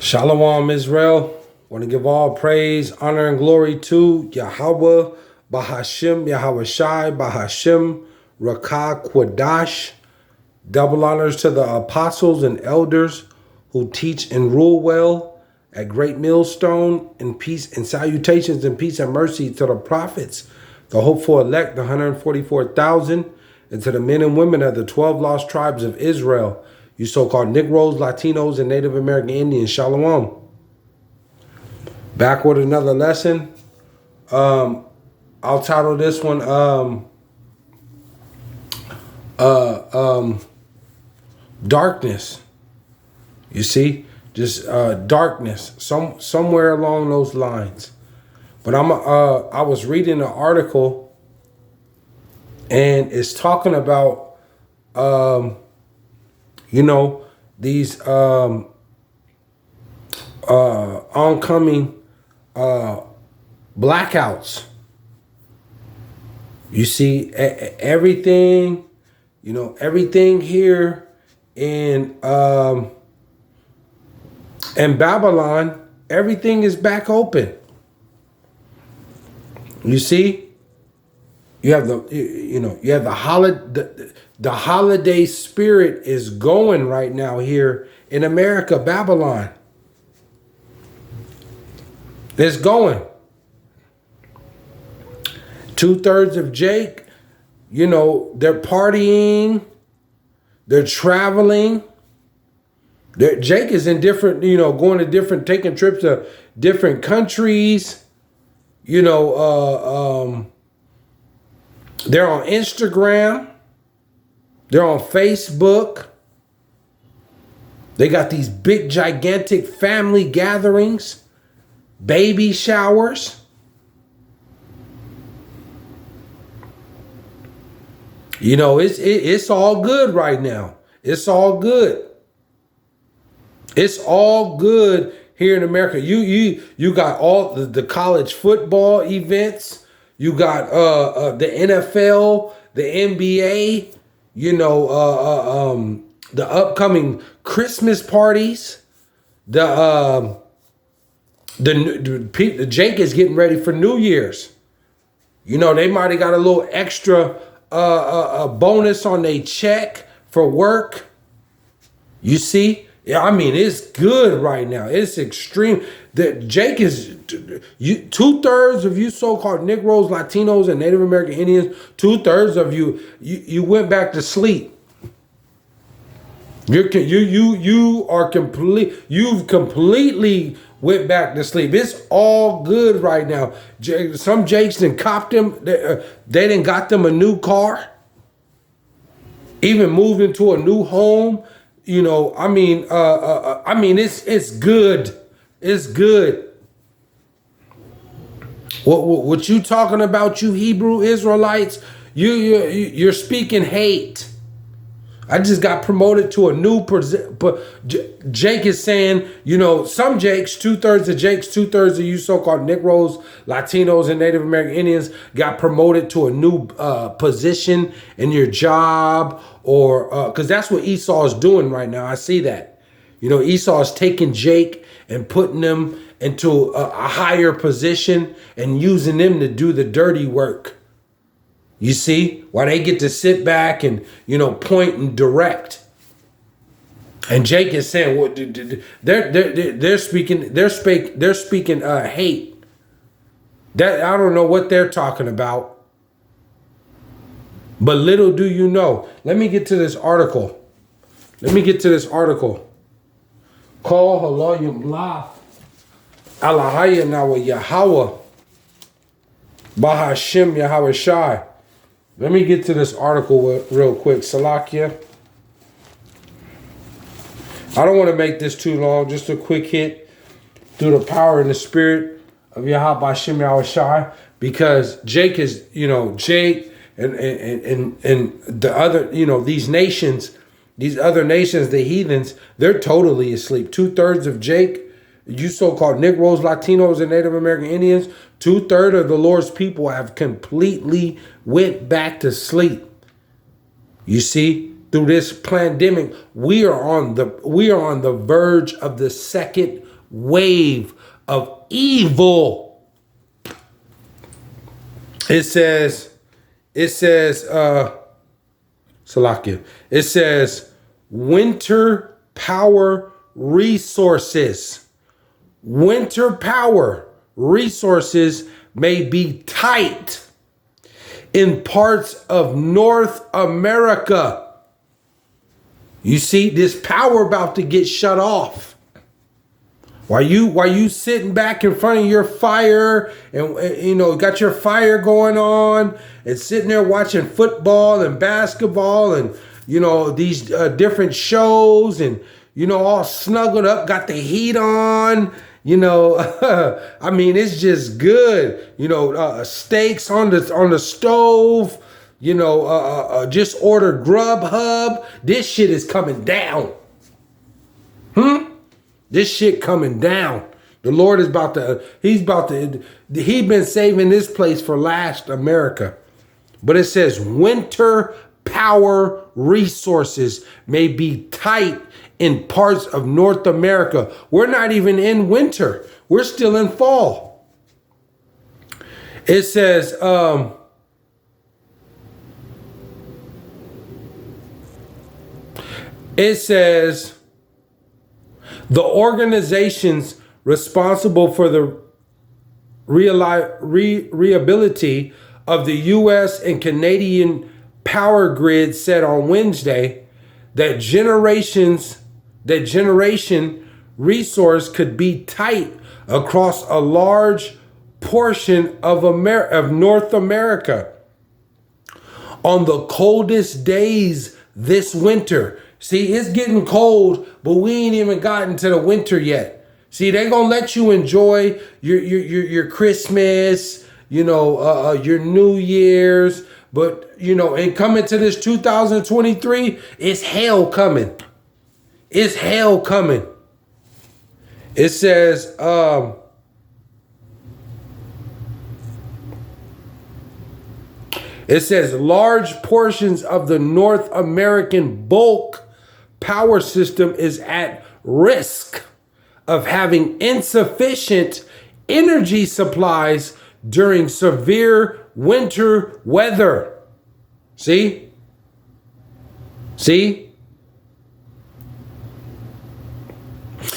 Shalom, Israel. Want to give all praise, honor, and glory to Yahawah, BASHAM, YAHAWAHSHI, BASHAM, Rakah, Quadash. Double honors to the apostles and elders who teach and rule well at Great Millstone, and peace and salutations and peace and mercy to the prophets, the hopeful elect, the 144,000, and to the men and women of the 12 lost tribes of Israel, you so-called Negroes, Latinos, and Native American Indians. Shalom. Back with another lesson. I'll title this one darkness. You see, just darkness, somewhere along those lines. But I was reading an article, and it's talking about these oncoming blackouts. You see, everything, everything here in Babylon, everything is back open. You see, you have the holiday spirit is going right now here in America, Babylon. It's going. 2/3 of Jake, they're partying, they're traveling. Jake is in different, going to different, taking trips to different countries. They're on Instagram. They're on Facebook. They got these big, gigantic family gatherings, baby showers. It's all good right now. It's all good. It's all good here in America. You got all the college football events. You got the NFL, the NBA. The upcoming Christmas parties. The Jake is getting ready for New Year's. They might have got a little extra a bonus on their check for work. You see, it's good right now. It's extreme. That Jake is 2/3 of you so-called Negroes, Latinos, and Native American Indians. 2/3 of you went back to sleep. You've completely went back to sleep. It's all good right now. Some Jakes done copped them. They done got them a new car. Even moved into a new home. It's good. It's good. What you talking about, you Hebrew Israelites? You're speaking hate. I just got promoted to a new Jake is saying, some Jakes, 2/3 of Jakes, 2/3 of you so-called Negroes, Latinos, and Native American Indians got promoted to a new position in your job, or because that's what Esau is doing right now. I see that. Esau is taking Jake and putting them into a higher position and using them to do the dirty work. You see, why they get to sit back and, point and direct. And Jake is saying, what they're speaking hate. That I don't know what they're talking about. But little do you know. Let me get to this article. Call Halayim La Alahaya Nawa Yahawah BASHAM YAHAWAHSHI. Let me get to this article real quick. Salakia. I don't want to make this too long. Just a quick hit through the power and the spirit of Yahweh BASHAM YAHAWAHSHI. Because Jake is, Jake and the other, these nations, these other nations, the heathens, they're totally asleep. 2/3 of Jake, you so-called Negroes, Latinos, and Native American Indians, 2/3 of the Lord's people have completely went back to sleep. You see, through this pandemic, we are on the verge of the second wave of evil. It says, Salakia. It says, winter power resources. Winter power resources may be tight in parts of North America. You see this power about to get shut off. While you sitting back in front of your fire and you know got your fire going on and sitting there watching football and basketball and you know these different shows and you know all snuggled up, got the heat on. You know, I mean it's just good. You know, steaks on the stove. You know, just order Grubhub. This shit is coming down. This shit coming down. The Lord is he's been saving this place for last America. But it says winter power resources may be tight in parts of North America. We're not even in winter. We're still in fall. It says, the organizations responsible for the reliability of the U.S. and Canadian power grid said on Wednesday that generation resource could be tight across a large portion of North America on the coldest days this winter. See, it's getting cold, but we ain't even gotten to the winter yet. See, they gonna let you enjoy your Christmas, you know, your New Year's, but you know, and coming to this 2023, it's hell coming. It's hell coming. It says, large portions of the North American bulk power system is at risk of having insufficient energy supplies during severe winter weather. See? It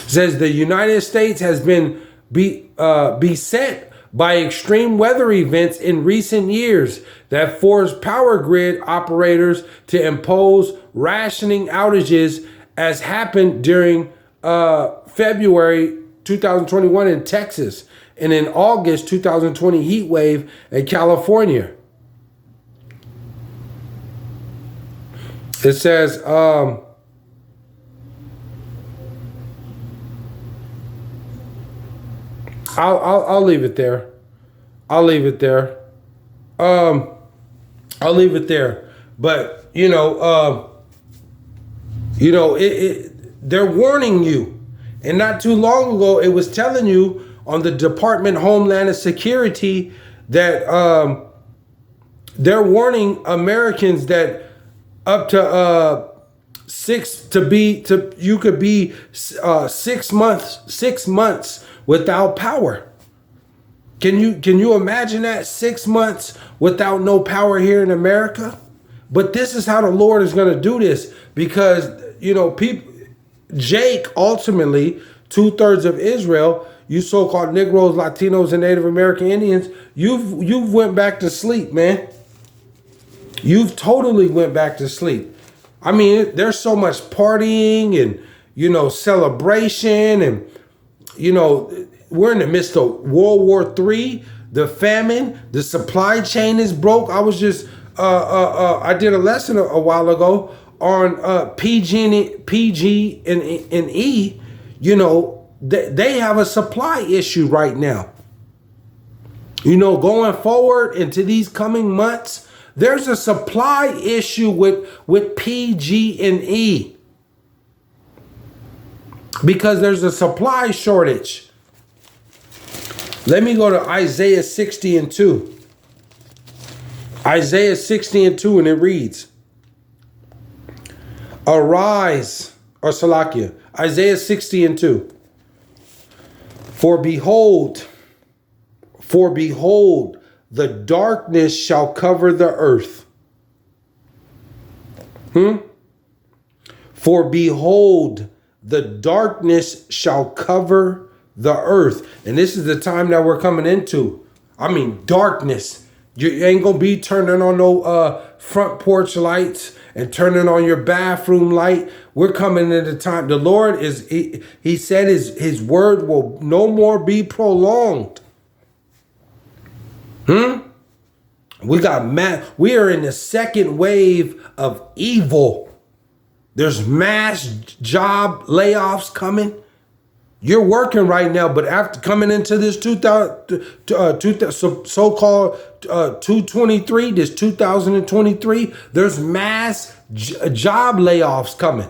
says the United States has been beset by extreme weather events in recent years that forced power grid operators to impose rationing outages, as happened during February 2021 in Texas and in August 2020 heat wave in California. It says, I'll leave it there. I'll leave it there. But they're warning you. And not too long ago, it was telling you on the Department of Homeland Security that they're warning Americans that up to you could be 6 months without power. Can you imagine that? 6 months without no power here in America? But this is how the Lord is going to do this, because Jake, ultimately 2/3 of Israel, you so-called Negroes, Latinos, and Native American Indians, you've went back to sleep, man. You've totally went back to sleep. I mean, there's so much partying and celebration, and we're in the midst of World War III, the famine, the supply chain is broke. I was just I did a lesson a while ago on PG and E. They have a supply issue right now. Going forward into these coming months, there's a supply issue with PG and E because there's a supply shortage. Let me go to Isaiah 60:2. Isaiah 60:2, and it reads, Arise, or Salakia, Isaiah 60:2. For behold, the darkness shall cover the earth. For behold, the darkness shall cover the earth. And this is the time that we're coming into. I mean, darkness. You ain't gonna be turning on no front porch lights and turning on your bathroom light. We're coming into time. The Lord is, he said his word will no more be prolonged. We are in the second wave of evil. There's mass job layoffs coming. You're working right now, but after coming into this so-called 223, this 2023, there's mass job layoffs coming.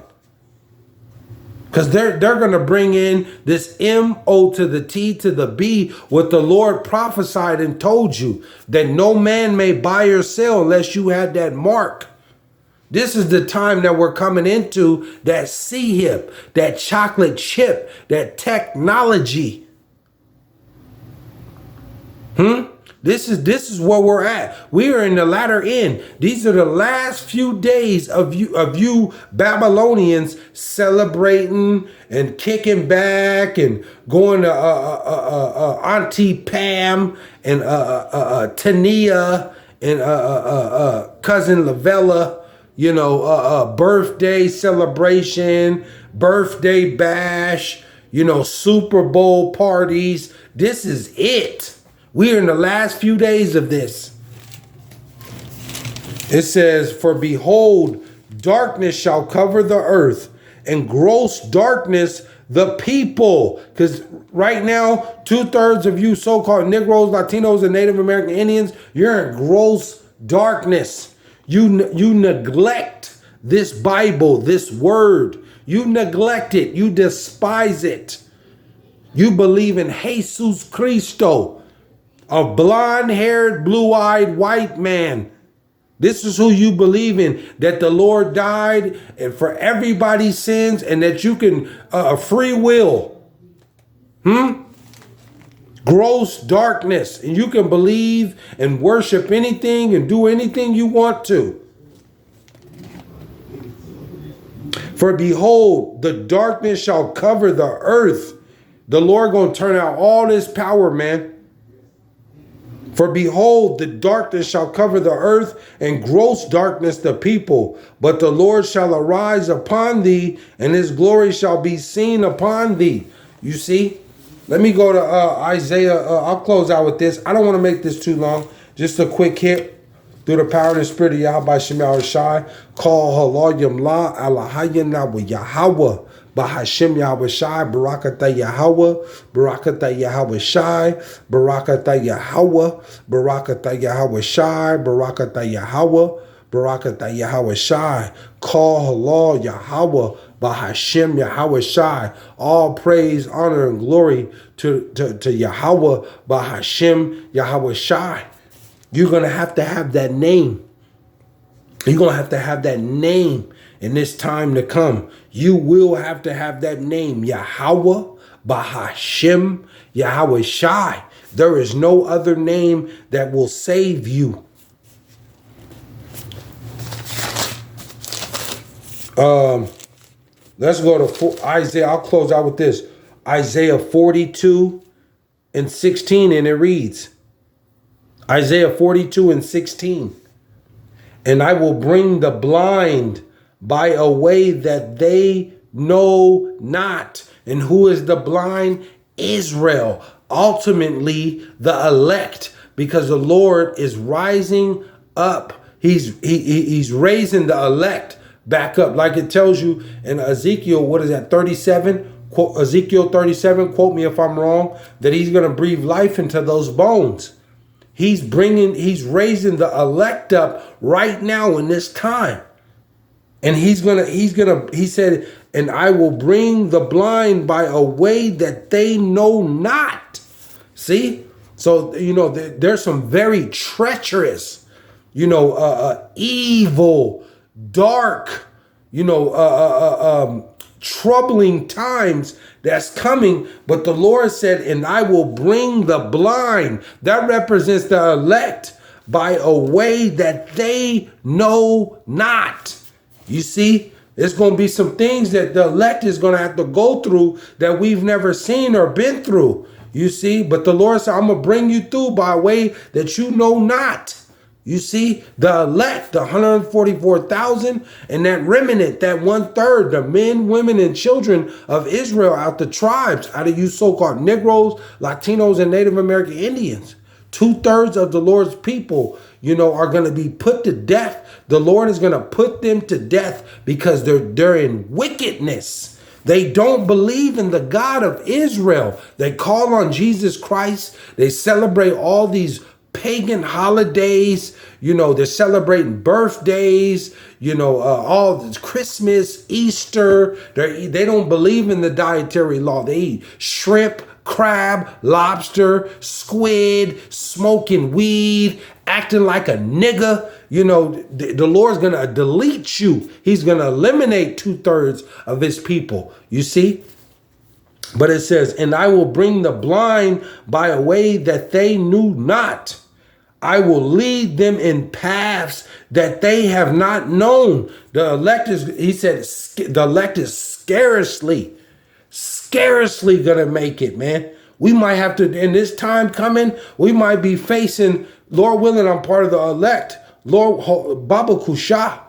Because they're going to bring in this M-O to the T to the B, what the Lord prophesied and told you, that no man may buy or sell unless you had that mark. This is the time that we're coming into, that C-hip, that chocolate chip, that technology. This is where we're at. We are in the latter end. These are the last few days of you Babylonians celebrating and kicking back and going to Auntie Pam and Tania and cousin Lavella. Birthday celebration, birthday bash, Super Bowl parties. This is it. We are in the last few days of this. It says, for behold, darkness shall cover the earth, and gross darkness the people. Because right now, 2/3 of you so-called Negroes, Latinos, and Native American Indians, you're in gross darkness. You neglect this Bible, this word. You neglect it. You despise it. You believe in Jesus Cristo, a blonde-haired, blue-eyed white man. This is who you believe in, that the Lord died and for everybody's sins, and that you can free will. Gross darkness, and you can believe and worship anything and do anything you want to. For behold, the darkness shall cover the earth. The Lord gonna turn out all this power, man. For behold, the darkness shall cover the earth, and gross darkness the people. But the Lord shall arise upon thee, and his glory shall be seen upon thee. You see? Let me go to Isaiah. I'll close out with this. I don't want to make this too long. Just a quick hit. Through the power and the spirit of YAHAWAHSHI. Call Halayim La Alahayana with Yahawah. BASHAM YAHAWAHSHI. Barakatah Yahawah. Barakatah YAHAWAHSHI. Barakatah Yahawah. Barakatah YAHAWAHSHI. Barakatah Yahawah. Barakatah YAHAWAHSHI. Call Halal Yahawah. BASHAM YAHAWAHSHI. All praise, honor, and glory to Yahawah. BASHAM YAHAWAHSHI. You're going to have that name. You're going to have that name in this time to come. You will have to have that name. Yahawah, BASHAM YAHAWAHSHI. There is no other name that will save you. Let's go to Isaiah. I'll close out with this. Isaiah 42:16, and it reads, Isaiah 42:16. And I will bring the blind by a way that they know not. And who is the blind? Israel. Ultimately, the elect, because the Lord is rising up. He's raising the elect back up, like it tells you in Ezekiel, what is that, 37? Ezekiel 37, quote me if I'm wrong, that he's going to breathe life into those bones. He's raising the elect up right now in this time. And he said, and I will bring the blind by a way that they know not. See? So, there's some very treacherous, evil, dark, troubling times that's coming. But the Lord said, and I will bring the blind. That represents the elect by a way that they know not. You see, there's going to be some things that the elect is going to have to go through that we've never seen or been through. You see, but the Lord said, I'm going to bring you through by a way that you know not. You see, the elect, the 144,000, and that remnant, that 1/3, the men, women, and children of Israel out the tribes, out of you so-called Negroes, Latinos, and Native American Indians. 2/3 of the Lord's people, are going to be put to death. The Lord is going to put them to death because they're in wickedness. They don't believe in the God of Israel. They call on Jesus Christ. They celebrate all these pagan holidays. They're celebrating birthdays, all this Christmas, Easter. They don't believe in the dietary law. They eat shrimp, crab, lobster, squid, smoking weed, acting like a nigga. The Lord's going to delete you. He's going to eliminate 2/3 of his people. You see? But it says, and I will bring the blind by a way that they knew not. I will lead them in paths that they have not known. The elect is, he said, the elect is scarcely gonna make it, man. We might have to, in this time coming, we might be facing, Lord willing, I'm part of the elect. Lord, Baba Kusha.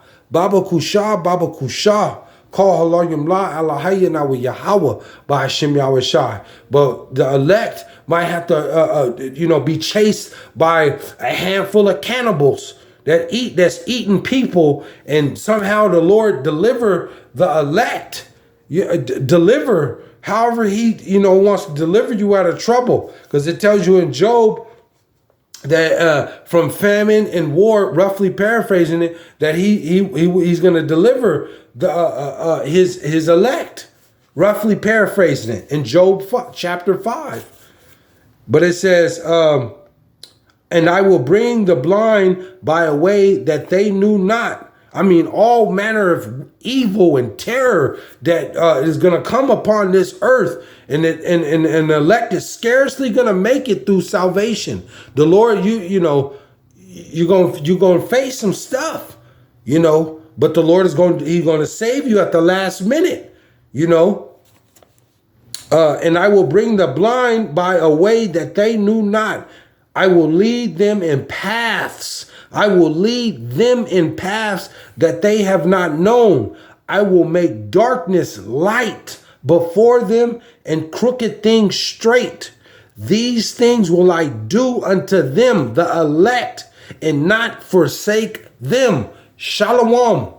Call Halayim La Alahayana with Yahawah BASHAM YAHAWAHSHI. But the elect might have to, be chased by a handful of cannibals that's eating people, and somehow the Lord deliver the elect. Deliver however he, wants to deliver you out of trouble. Because it tells you in Job that from famine and war, roughly paraphrasing it, that he's going to deliver his elect, roughly paraphrasing it in Job chapter 5. But it says, and I will bring the blind by a way that they knew not. I mean, all manner of evil and terror that is going to come upon this earth, and the elect is scarcely going to make it through salvation. The Lord, you're going to face some stuff, but the Lord he's going to save you at the last minute, and I will bring the blind by a way that they knew not. I will lead them in paths. I will lead them in paths that they have not known. I will make darkness light before them and crooked things straight. These things will I do unto them, the elect, and not forsake them. Shalom.